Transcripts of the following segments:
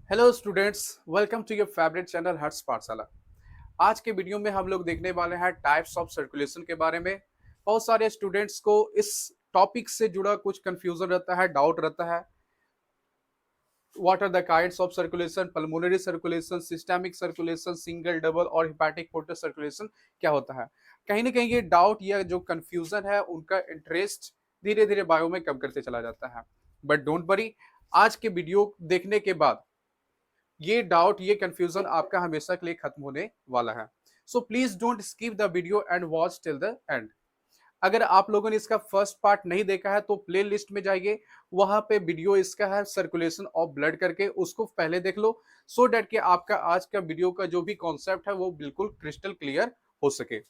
Hello students, welcome to your favourite channel Harsh Pathshala. आज के video में हम लोग देखने वाले हैं टाइप्स ऑफ सर्कुलेशन के बारे में। बहुत सारे स्टूडेंट्स को इस टॉपिक से जुड़ा कुछ कंफ्यूजन रहता है, डाउट रहता है। What are the kinds of circulation, pulmonary circulation, systemic circulation, single, double और हेपेटिक पोर्टल सर्कुलेशन क्या होता है। कहीं ना कहीं ये डाउट या जो कंफ्यूजन है उनका इंटरेस्ट धीरे धीरे बायो में कम करते चला जाता है। बट डोंट वरी, आज के वीडियो देखने के बाद ये डाउट, ये कंफ्यूजन आपका हमेशा के लिए खत्म होने वाला है। So please don't skip the video and watch till the end. अगर आप लोगों ने इसका फर्स्ट पार्ट नहीं देखा है तो प्ले लिस्ट में जाइए, वहां पे वीडियो इसका है सर्कुलेशन ऑफ ब्लड करके, उसको पहले देख लो सो डेट कि आपका आज का वीडियो का जो भी कॉन्सेप्ट है वो बिल्कुल क्रिस्टल क्लियर हो सके।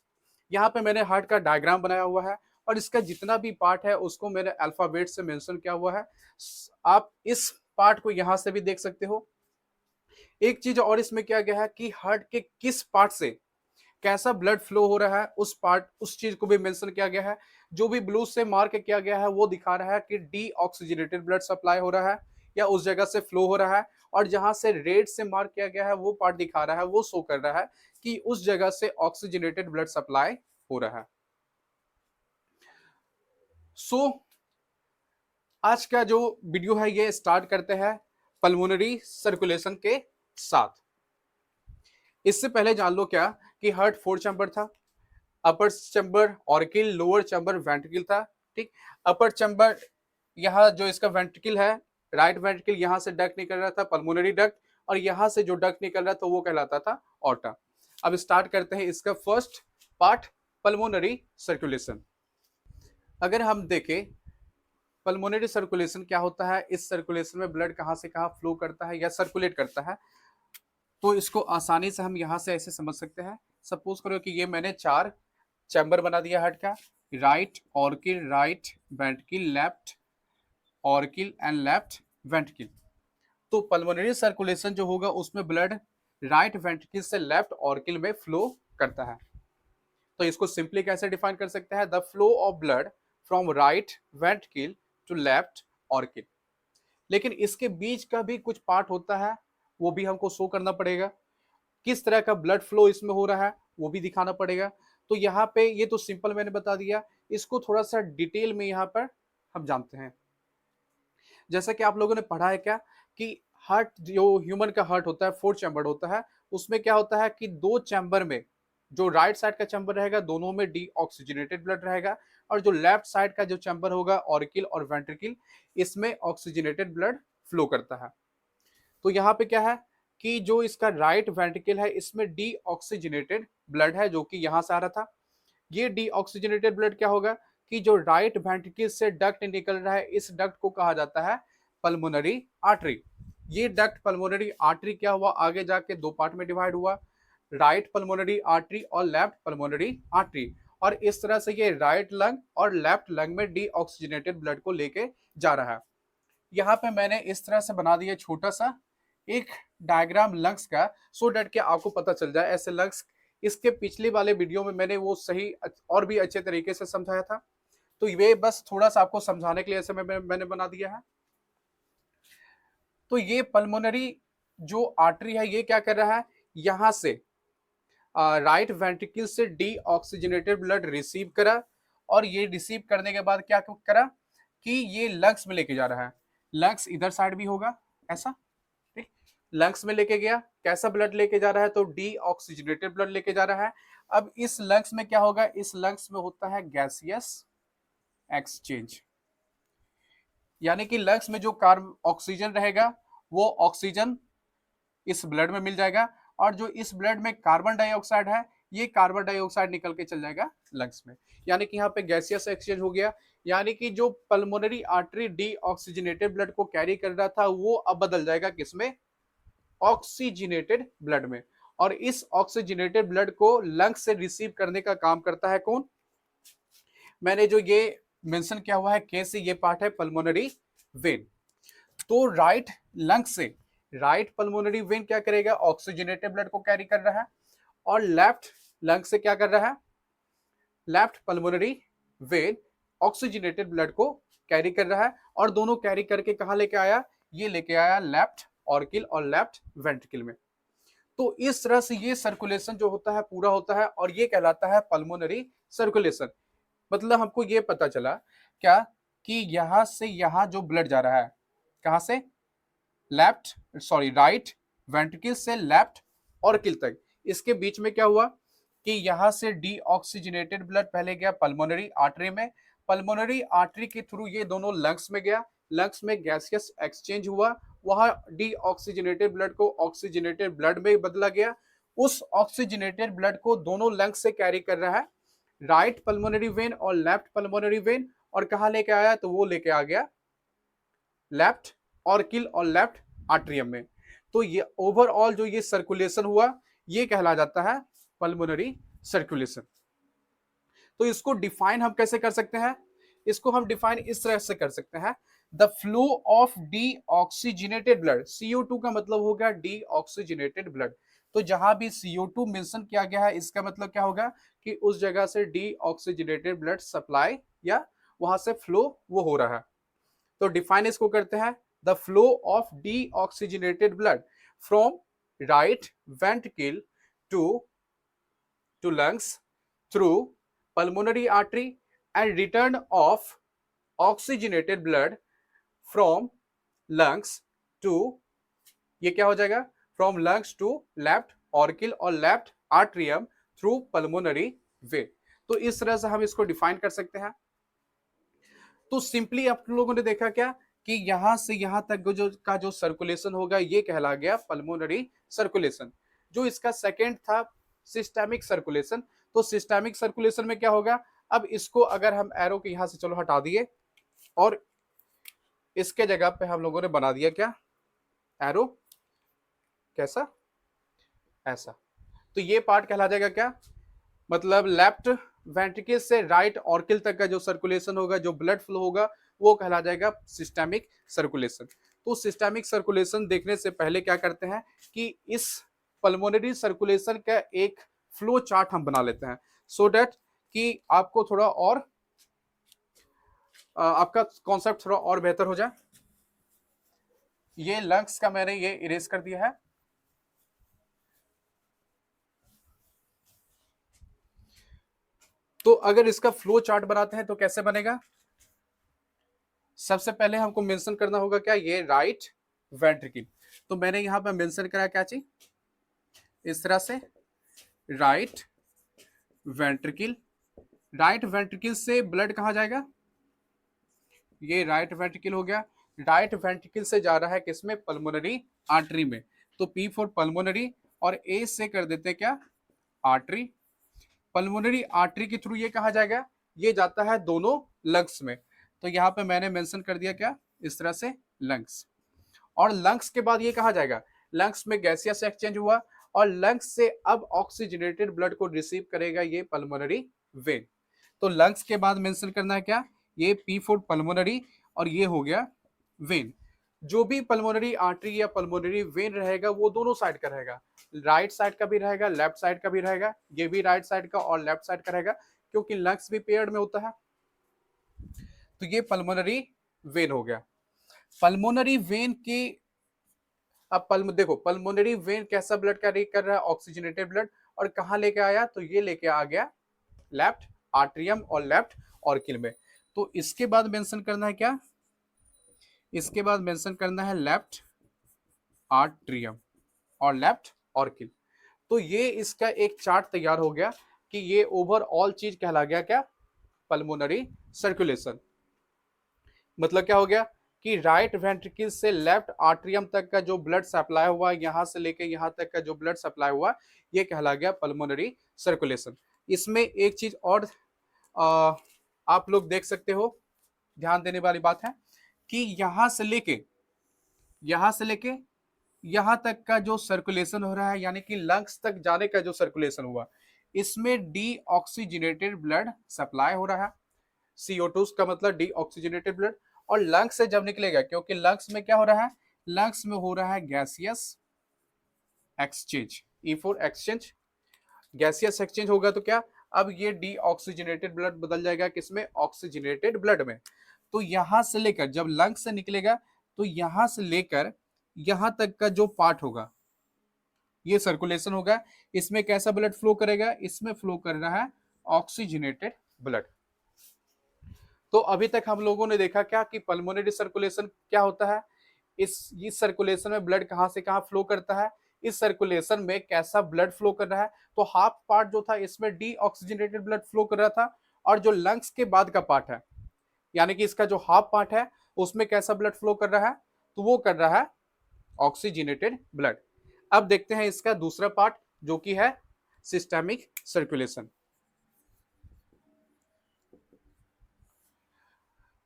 यहाँ पे मैंने हार्ट का डायग्राम बनाया हुआ है और इसका जितना भी पार्ट है उसको मैंने अल्फाबेट से मेंशन किया हुआ है। आप इस पार्ट को यहाँ से भी देख सकते हो। एक चीज और इसमें किया गया है कि हार्ट के किस पार्ट से कैसा ब्लड फ्लो हो रहा है, उस पार्ट उस चीज को भी मेंशन किया गया है। जो भी ब्लू से मार्क किया गया है वो दिखा रहा है कि डी ऑक्सीजनेटेड ब्लड सप्लाई हो रहा है या उस जगह से फ्लो हो रहा है, और जहां से रेड से मार्क किया गया है वो पार्ट दिखा रहा है, वो शो कर रहा है कि उस जगह से ऑक्सीजनेटेड ब्लड सप्लाई हो रहा है। सो आज का जो वीडियो है ये स्टार्ट करते हैं पल्मोनरी सर्कुलेशन के साथ। इससे पहले जान लो क्या कि हार्ट फोर चैम्बर था। अपर चैम्बर ऑर्किल, लोअर चैम्बर वेंट्रिकल था। ठीक, अपर चैम्बर यहाँ जो इसका वेंट्रिकल है, राइट वेंट्रिकल, यहाँ से डक्ट निकल रहा था पल्मोनरी डक्ट, और यहाँ से जो डक्ट निकल रहा था वो कहलाता था ऑर्टा। अब स्टार्ट करते हैं इसका फर्स्ट पार्ट, पल्मोनरी सर्कुलेशन। अगर हम देखें पल्मोनरी सर्कुलेशन क्या होता है, इस सर्कुलेशन में ब्लड कहाँ से कहाँ फ्लो करता है या सर्कुलेट करता है, तो इसको आसानी से हम यहाँ से ऐसे समझ सकते हैं। सपोज करो कि ये मैंने चार चैम्बर बना दिया हार्ट का, right auricle, right ventricle, left auricle and left ventricle. तो पल्मोनरी सर्कुलेशन जो होगा उसमें ब्लड राइट वेंट्रिकल से लेफ्ट ऑर्किल में फ्लो करता है। तो इसको सिंपली कैसे डिफाइन कर सकते हैं, the flow of blood from right ventricle to left auricle. लेकिन इसके बीच का भी कुछ पार्ट होता है, वो भी हमको शो करना पड़ेगा। किस तरह का ब्लड फ्लो इसमें हो रहा है वो भी दिखाना पड़ेगा। तो यहाँ पे ये तो सिंपल मैंने बता दिया, इसको थोड़ा सा डिटेल में यहाँ पर हम जानते हैं। जैसा कि आप लोगों ने पढ़ा है क्या कि हार्ट, जो ह्यूमन का हार्ट होता है फोर चैम्बर होता है, उसमें क्या होता है कि दो चैम्बर में, जो राइट साइड का चैम्बर रहेगा दोनों में डी ऑक्सीजनेटेड ब्लड रहेगा, और जो लेफ्ट साइड का जो चैम्बर होगा ऑर्किल और वेंट्रिकल, इसमें ऑक्सीजनेटेड ब्लड फ्लो करता है। तो यहाँ पे क्या है कि जो इसका राइट वेंट्रिकल है इसमें डी ऑक्सीजनेटेड ब्लड है जो कि यहाँ से आ रहा था। ये डी ऑक्सीजनेटेड ब्लड क्या होगा कि जो राइट वेंट्रिकल से डक्ट निकल रहा है, इस डक्ट को कहा जाता है पल्मोनरी आर्टरी। ये डक्ट पल्मोनरी आर्टरी क्या हुआ, आगे जाके दो पार्ट में डिवाइड हुआ, राइट पल्मोनरी आर्टरी और लेफ्ट पल्मोनरी आर्टरी। और इस तरह से ये राइट लंग और लेफ्ट लंग में डी ऑक्सीजनेटेड ब्लड को लेके जा रहा है। यहाँ पे मैंने इस तरह से बना दिया छोटा सा एक डायग्राम लंग्स का, सो डेट कि आपको पता चल जाए ऐसे लंग्स। इसके पिछले वाले वीडियो में मैंने वो सही और भी अच्छे तरीके से समझाया था, तो ये बस थोड़ा सा आपको समझाने के लिए ऐसे मैंने बना दिया है। तो ये पल्मोनरी जो आर्टरी है ये क्या कर रहा है, यहाँ से राइट वेंट्रिकल से डी ऑक्सीजनेटेड ब्लड रिसीव करा, और ये रिसीव करने के बाद क्या करा कि ये लंग्स में लेके जा रहा है। लंग्स इधर साइड भी होगा ऐसा, ठीक, लंग्स में लेके गया, कैसा ब्लड लेके जा रहा है, तो डी ऑक्सीजनेटेड ब्लड लेके जा रहा है। अब इस लंग्स में क्या होगा, इस लंग्स में होता है गैसियस एक्सचेंज, यानी कि लंग्स में जो कार्ब ऑक्सीजन रहेगा वो ऑक्सीजन इस ब्लड में मिल जाएगा, और जो इस ब्लड में कार्बन डाइऑक्साइड है ये कार्बन डाइऑक्साइड निकल के चल जाएगा लंग्स में, यानी कि यहाँ पे गैसियस एक्सचेंज हो गया। यानी कि जो pulmonary artery D oxygenated blood को कैरी कर रहा था वो अब बदल जाएगा किसमें, ऑक्सीजनेटेड ब्लड में। और इस ऑक्सीजनेटेड ब्लड को लंग्स से रिसीव करने का काम करता है कौन, मैंने जो ये मेंशन किया हुआ है कैसे, ये पार्ट है पल्मोनरी वेन। तो राइट लंग से राइट पल्मोनरी वेन क्या करेगा, ऑक्सीजनेटेड ब्लड को कैरी कर रहा है, और लेफ्ट लंग से क्या कर रहा है, left pulmonary vein oxygenated blood को कैरी कर रहा है, और दोनों कैरी करके कहां लेके आया, ये लेके आया लेफ्ट ऑर्किल और लेफ्ट वेंट्रिकल में। तो इस तरह से ये सर्कुलेशन जो होता है पूरा होता है और ये कहलाता है पल्मोनरी सर्कुलेशन। मतलब हमको ये पता चला क्या कि यहां से यहां जो ब्लड जा रहा है, कहां से, राइट वेंट्रिकल से लेफ्ट ऑर्किल तक, इसके बीच में क्या हुआ कि यहां से डीऑक्सीजनेटेड ब्लड पहले गया पल्मोनरी आर्टरी में, पल्मोनरी आर्टरी के थ्रू ये दोनों लंग्स में गया, लंग्स में गैसियस एक्सचेंज हुआ, वहां डीऑक्सीजनेटेड ब्लड को ऑक्सीजनेटेड ब्लड में बदला गया, उस ऑक्सीजनेटेड ब्लड को दोनों लंग्स से कैरी कर रहा है राइट पल्मोनरी वेन और लेफ्ट पल्मोनरी वेन, और कहां लेके आया, तो वो लेके आ गया लेफ्ट ऑर्किल और लेफ्ट आर्ट्रियम में। तो ये ओवरऑल जो ये सर्कुलेशन हुआ ये कहला जाता है पल्मोनरी सर्कुलेशन। तो इसको डिफाइन हम कैसे कर सकते हैं, इसको हम डिफाइन इस तरह से कर सकते हैं, the flow of deoxygenated blood, CO2 का मतलब हो गया डीऑक्सीजनेटेड ब्लड, तो जहां भी CO2 मेंशन किया गया है इसका मतलब क्या होगा कि उस जगह से डीऑक्सीजनेटेड ब्लड सप्लाई या वहां से फ्लो वो हो रहा है। तो डिफाइन इसको करते हैं, the flow of deoxygenated blood from right ventricle to lungs through pulmonary artery and return of oxygenated blood from lungs to, ये क्या हो जाएगा, from lungs to left orchil और left atrium through pulmonary vein। तो इस तरह से हम इसको डिफाइन कर सकते हैं। तो सिंपली आप लोगों ने देखा क्या कि यहां से यहां तक जो सर्कुलेशन होगा ये कहला गया पल्मोनरी सर्कुलेशन। जो इसका सेकेंड था सिस्टेमिक सर्कुलेशन, तो सिस्टेमिक सर्कुलेशन में क्या होगा, अब इसको अगर हम एरो के यहां से चलो हटा दिए और इसके जगह पे हम लोगों ने बना दिया क्या, एरो, कैसा, ऐसा, तो ये पार्ट कहला जाएगा क्या, मतलब लेफ्ट वेंट्रिकल से राइट ऑर्किल तक का जो सर्कुलेशन होगा, जो ब्लड फ्लो होगा, वो कहला जाएगा सिस्टेमिक सर्कुलेशन। तो सिस्टेमिक सर्कुलेशन देखने से पहले क्या करते हैं कि इस पल्मोनरी सर्कुलेशन का एक फ्लो चार्ट हम बना लेते हैं, सो दैट कि आपको थोड़ा और आपका कॉन्सेप्ट थोड़ा और बेहतर हो जाए। ये लंग्स का मैंने ये इरेज कर दिया है, तो अगर इसका फ्लो चार्ट बनाते हैं तो कैसे बनेगा, सबसे पहले हमको मेंशन करना होगा क्या, ये राइट वेंट्रिकल, तो मैंने यहां पर मेंशन करा क्या चीज, इस तरह से राइट वेंट्रिकल, राइट वेंट्रिकल से ब्लड कहां जाएगा, ये राइट वेंट्रिकल हो गया, राइट वेंट्रिकल से जा रहा है किसमें, पल्मोनरी आर्टरी में, तो P फॉर पल्मोनरी और A से कर देते क्या, आर्टरी, पल्मोनरी आर्टरी के थ्रू ये कहा जाएगा, ये जाता है दोनों लंग्स में, तो यहां पे मैंने मेंशन कर दिया क्या, इस तरह से लंग्स, और लंग्स के बाद ये कहा जाएगा, लंग्स में गैसियस एक्सचेंज हुआ और लंग्स से अब ऑक्सीजनेटेड ब्लड को रिसीव करेगा ये पल्मोनरी वेन, तो लंग्स के बाद मेंशन करना है क्या, ये P फॉर पल्मोनरी और ये हो गया वेन। जो भी पल्मोनरी आर्टरी या पल्मोनरी वेन रहेगा वो दोनों साइड का रहेगा, राइट साइड का भी रहेगा, लेफ्ट साइड का भी रहेगा, ये भी राइट साइड का और लेफ्ट साइड का रहेगा, क्योंकि लंग्स भी पेयर्ड में होता है। तो ये पल्मोनरी वेन हो गया। पल्मोनरी वेन के अब देखो पल्मोनरी वेन कैसा ब्लड कैरी कर रहा है, ऑक्सीजनेटेड ब्लड, और कहां लेके आया, तो ये लेके आ गया लेफ्ट आर्ट्रियम और लेफ्ट ऑर्किल में। तो इसके बाद मेंशन करना है क्या, इसके बाद मेंशन करना है लेफ्ट आर्ट्रियम और लेफ्ट ऑर्किल। तो ये इसका एक चार्ट तैयार हो गया कि ये ओवरऑल चीज कहला गया क्या, पल्मोनरी सर्कुलेशन। मतलब क्या हो गया कि राइट वेंट्रिकल से लेफ्ट आर्ट्रियम तक का जो ब्लड सप्लाई हुआ, यहां से लेके यहां तक का जो ब्लड सप्लाई हुआ, ये कहला गया पल्मोनरी सर्कुलेशन। इसमें एक चीज और आप लोग देख सकते हो, ध्यान देने वाली बात है कि यहां से लेके यहां तक का जो सर्कुलेशन हो रहा है, यानी कि लंग्स तक जाने का जो सर्कुलेशन हुआ, इसमें डीऑक्सीजनेटेड ब्लड सप्लाई हो रहा है, CO2 का मतलब डीऑक्सीजनेटेड ब्लड, और लंग्स से जब निकलेगा, क्योंकि लंग्स में क्या हो रहा है, लंग्स में हो रहा है gaseous exchange, E for exchange, gaseous exchange होगा तो क्या, अब ये डीऑक्सीजनेटेड ब्लड बदल जाएगा किसमें, ऑक्सीजनेटेड ब्लड में। तो यहां से लेकर जब लंग्स से निकलेगा तो यहां से लेकर यहां तक का जो पार्ट होगा ये सर्कुलेशन होगा। इसमें कैसा ब्लड फ्लो करेगा? इसमें फ्लो कर रहा है ऑक्सीजनेटेड ब्लड। तो अभी तक हम लोगों ने देखा क्या कि पल्मोनरी सर्कुलेशन क्या होता है, इस सर्कुलेशन में ब्लड कहां से कहां फ्लो करता है, इस सर्कुलेशन में कैसा ब्लड फ्लो कर रहा है। तो हाफ पार्ट जो था इसमें डीऑक्सीजनेटेड ब्लड फ्लो कर रहा था, और जो लंग्स के बाद का पार्ट है यानी कि इसका जो हाफ पार्ट है उसमें कैसा ब्लड फ्लो कर रहा है? तो वो कर रहा है ऑक्सीजनेटेड ब्लड। अब देखते हैं इसका दूसरा पार्ट जो कि है सिस्टेमिक सर्कुलेशन।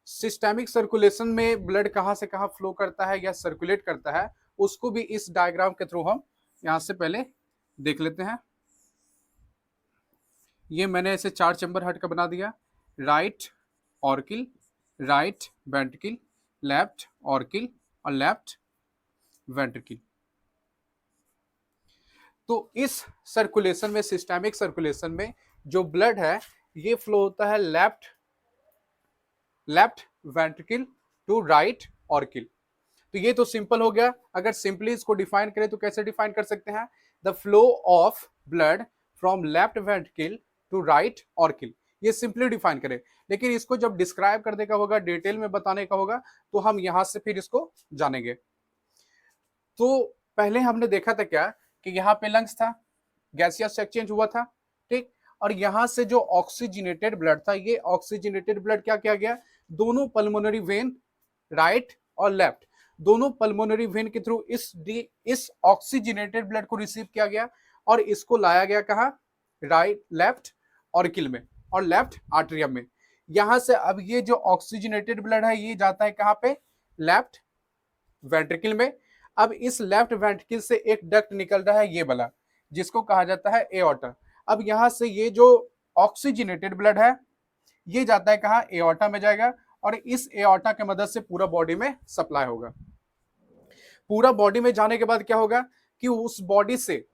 सिस्टेमिक सर्कुलेशन में ब्लड कहां से कहां फ्लो करता है या सर्कुलेट करता है, उसको भी इस डायग्राम के थ्रू हम यहां से पहले देख लेते हैं। ये मैंने ऐसे 4 चैम्बर हार्ट का बना दिया। Right auricle, right ventricle, left ऑर्किल और लेफ्ट वेंट्रिकल। तो इस सर्कुलेशन में, सिस्टेमिक सर्कुलेशन में जो ब्लड है ये फ्लो होता है लेफ्ट वेंट्रिकल टू राइट ऑर्किल। तो ये तो सिंपल हो गया। अगर सिंपली इसको डिफाइन करें तो कैसे डिफाइन कर सकते हैं? The flow of blood from left ventricle to right auricle, ये सिंपली डिफाइन करें। लेकिन इसको जब डिस्क्राइब करने का होगा, डिटेल में बताने का होगा, तो हम यहां से फिर इसको जानेंगे। तो पहले हमने देखा था क्या कि यहाँ पे लंग्स था, गैसियस एक्सचेंज हुआ था, ठीक। और यहां से जो ऑक्सीजनेटेड ब्लड था, ये ऑक्सीजनेटेड ब्लड क्या किया गया? दोनों पल्मोनरी वेन, राइट और लेफ्ट, दोनों पल्मोनरी वेन के थ्रू इस ऑक्सीजनेटेड ब्लड को रिसीव किया गया और इसको लाया गया कहा? राइट, लेफ्ट ऑर्किल में और लेफ्ट आर्टरियम में। यहां से अब ये जो ऑक्सीजनेटेड ब्लड है ये जाता है कहां पे? लेफ्ट वेंट्रिकल में। अब इस लेफ्ट वेंट्रिकल से एक डक्ट निकल रहा है ये वाला, जिसको कहा जाता है एओर्टा। अब यहां से ये जो ऑक्सीजनेटेड ब्लड है ये जाता है कहां? एओर्टा में जाएगा, और इस एओर्टा के मदद से पूरा बॉडी में सप्लाई होगा। पूरा बॉडी में जाने के बाद क्या होगा कि उस बॉडी से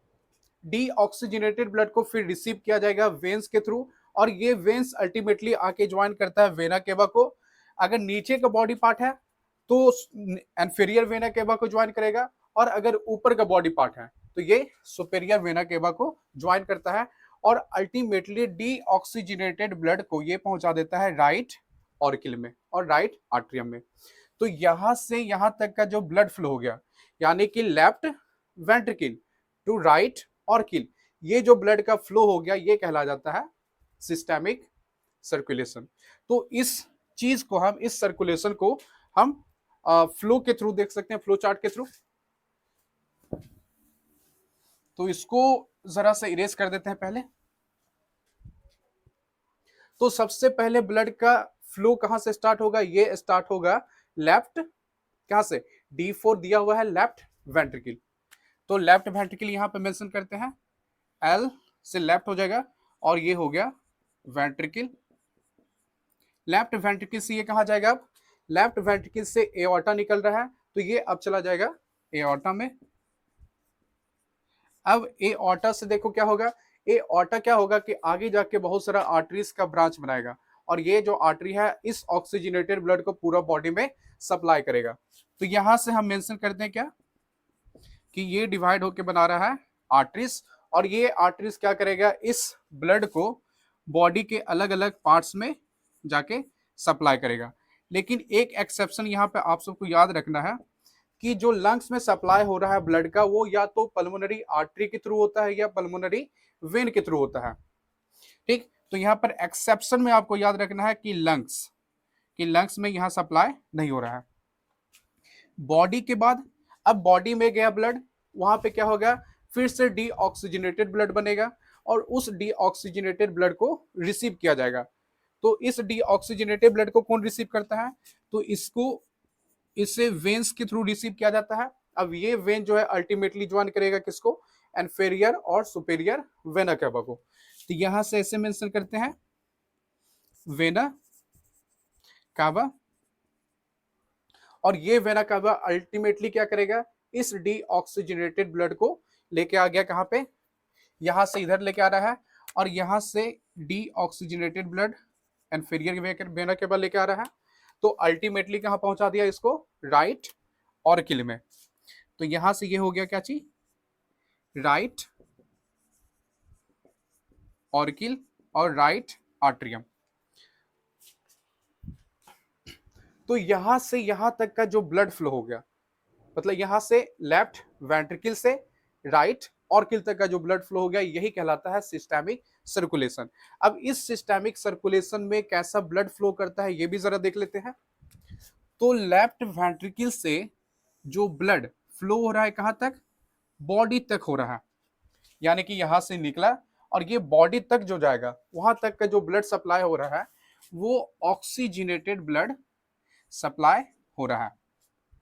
डीऑक्सीजनेटेड ब्लड को फिर रिसीव किया जाएगा वेन्स के थ्रू, और ये वेन्स अल्टीमेटली आके ज्वाइन करता है वेना केवा को। अगर नीचे का बॉडी पार्ट है तो इंफीरियर वेना केवा को ज्वाइन करेगा, और अगर ऊपर का बॉडी पार्ट है तो ये सुपेरियर वेना केवा को ज्वाइन करता है, और अल्टीमेटली डीऑक्सीजनेटेड ब्लड को ये पहुंचा देता है राइट ऑर्किल में और राइट आर्टरियम में। तो यहां से यहां तक का जो ब्लड फ्लो हो गया, यानी कि left ventricle to right auricle, ये जो ब्लड का फ्लो हो गया ये कहला जाता है सिस्टेमिक सर्कुलेशन। तो इस चीज को हम, इस सर्कुलेशन को हम फ्लो के थ्रू देख सकते हैं, फ्लो चार्ट के थ्रू। तो इसको जरा से इरेज कर देते हैं पहले। तो सबसे पहले ब्लड का फ्लो कहां से स्टार्ट होगा? ये स्टार्ट होगा लेफ्ट, कहां से? D4 दिया हुआ है लेफ्ट वेंट्रिकल। तो लेफ्ट वेंट्रिकल यहां पे मेंशन करते हैं, L से लेफ्ट हो जाएगा, और ये हो गया वेंट्रिकल। लेफ्ट वेंट्रिकल से ये कहा जाएगा? अब लेफ्ट वेंट्रिकल से एओर्टा निकल रहा है तो ये अब चला जाएगा एओर्टा में। अब एओर्टा से देखो क्या होगा? एओर्टा क्या होगा कि आगे जाके बहुत सारा आर्टरीज का ब्रांच बनाएगा, और ये जो आर्टरी है इस ऑक्सीजनेटेड ब्लड को पूरा बॉडी में सप्लाई करेगा। तो यहां से हम मेंशन करते हैं क्या कि ये डिवाइड होके बना रहा है आर्टरीज, और ये आर्टरीज क्या करेगा? इस ब्लड को बॉडी के अलग अलग पार्ट्स में जाके सप्लाई करेगा। लेकिन एक एक्सेप्शन यहाँ पे आप सबको याद रखना है कि जो लंग्स में सप्लाई हो रहा है ब्लड का, वो या तो पल्मोनरी आर्टरी के थ्रू होता है या पल्मोनरी वेन के थ्रू होता है, ठीक। तो यहाँ पर एक्सेप्शन में आपको याद रखना है कि लंग्स में यहाँ सप्लाई नहीं हो रहा है। बॉडी के बाद, अब बॉडी में गया ब्लड, वहां पे क्या होगा? फिर से डीऑक्सीजनेटेड ब्लड बनेगा, और उस डीऑक्सीजनेटेड ब्लड को रिसीव किया जाएगा। तो इस डीऑक्सीजनेटेड ब्लड को कौन रिसीव करता है? तो इसे वेन्स के थ्रू रिसीव किया जाता है। अब ये वेन जो है अल्टीमेटली ज्वाइन करेगा किसको? इंफीरियर और सुपेरियर वेना केवा को। तो यहां से ऐसे मेंशन करते हैं वेना कावा, और ये वेना कावा अल्टीमेटली क्या करेगा? इस डीऑक्सीजनेटेड ब्लड को लेके आ गया कहां पे? यहां से इधर लेके आ रहा है, और यहां से deoxygenated blood inferior vena cava लेके आ रहा है। तो अल्टीमेटली कहां पहुंचा दिया इसको? राइट ऑर्किल में। तो यहां से ये हो गया क्या चीज, राइट ऑर्किल और राइट आर्ट्रियम। तो यहां से यहां तक का जो ब्लड फ्लो हो गया, मतलब यहां से लेफ्ट वेंट्रिकल से राइट ऑर्किल तक का जो ब्लड फ्लो हो गया, यही कहलाता है सिस्टेमिक सर्कुलेशन। अब इस सिस्टेमिक सर्कुलेशन में कैसा ब्लड फ्लो करता है ये भी जरा देख लेते हैं। तो लेफ्ट वेंट्रिकल से जो ब्लड फ्लो हो रहा है कहां तक, बॉडी तक हो रहा है, यानी कि यहां से निकला और ये बॉडी तक जो जाएगा वहां तक का जो ब्लड सप्लाई हो रहा है वो ऑक्सीजनेटेड ब्लड सप्लाई हो रहा है,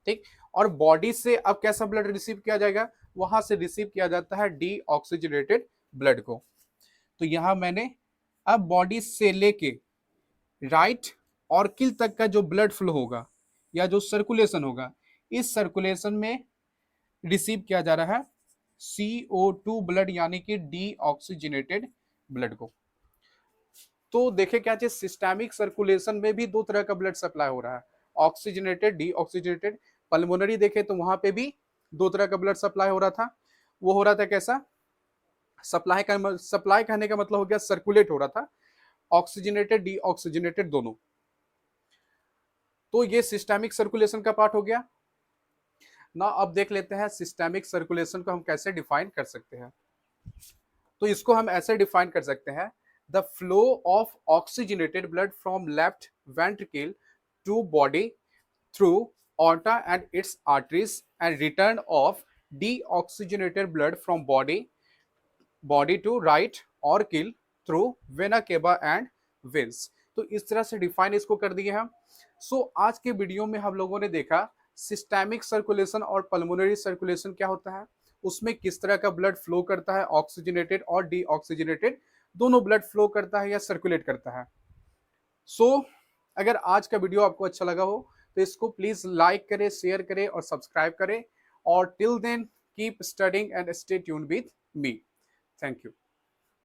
ठीक। और बॉडी से अब कैसा ब्लड रिसीव किया जाएगा, वहां से रिसीव किया जाता है डीऑक्सीजनेटेड ब्लड को। तो यहां मैंने अब बॉडी से लेके राइट ऑर्किल तक का जो ब्लड फ्लो होगा या जो सर्कुलेशन होगा, इस सर्कुलेशन में रिसीव किया जा रहा है CO2 ब्लड, यानी कि डीऑक्सीजनेटेड ब्लड को। तो देखे क्या चीज, सिस्टेमिक सर्कुलेशन में भी दो तरह का ब्लड सप्लाई हो रहा है, ऑक्सीजनेटेड डीऑक्सीजनेटेड। पल्मोनरी देखे तो वहां पे भी दो तरह का ब्लड सप्लाई हो रहा था। वो हो रहा था कैसा, सप्लाई कहने का मतलब हो गया सर्कुलेट हो रहा था, ऑक्सीजनेटेड डीऑक्सीजनेटेड दोनों। तो ये सिस्टेमिक सर्कुलेशन का पार्ट हो गया ना। अब देख लेते हैं सिस्टेमिक सर्कुलेशन को हम कैसे डिफाइन कर सकते हैं। तो इसको हम ऐसे डिफाइन कर सकते हैं, the flow of oxygenated blood from left ventricle to body through aorta and its arteries, and return of deoxygenated blood from body to right orchil through vena cava and veins। तो इस तरह से define इसको कर दिए हम। सो आज के वीडियो में हम लोगों ने देखा सिस्टेमिक सर्कुलेशन और पल्मोनरी सर्कुलेशन क्या होता है, उसमें किस तरह का ब्लड फ्लो करता है, ऑक्सीजनेटेड और डीऑक्सीजनेटेड दोनों ब्लड फ्लो करता है या सर्कुलेट करता है। अगर आज का वीडियो आपको अच्छा लगा हो तो इसको प्लीज लाइक करें, शेयर करें और सब्सक्राइब करें। और till then keep studying and stay tuned with me. Thank you.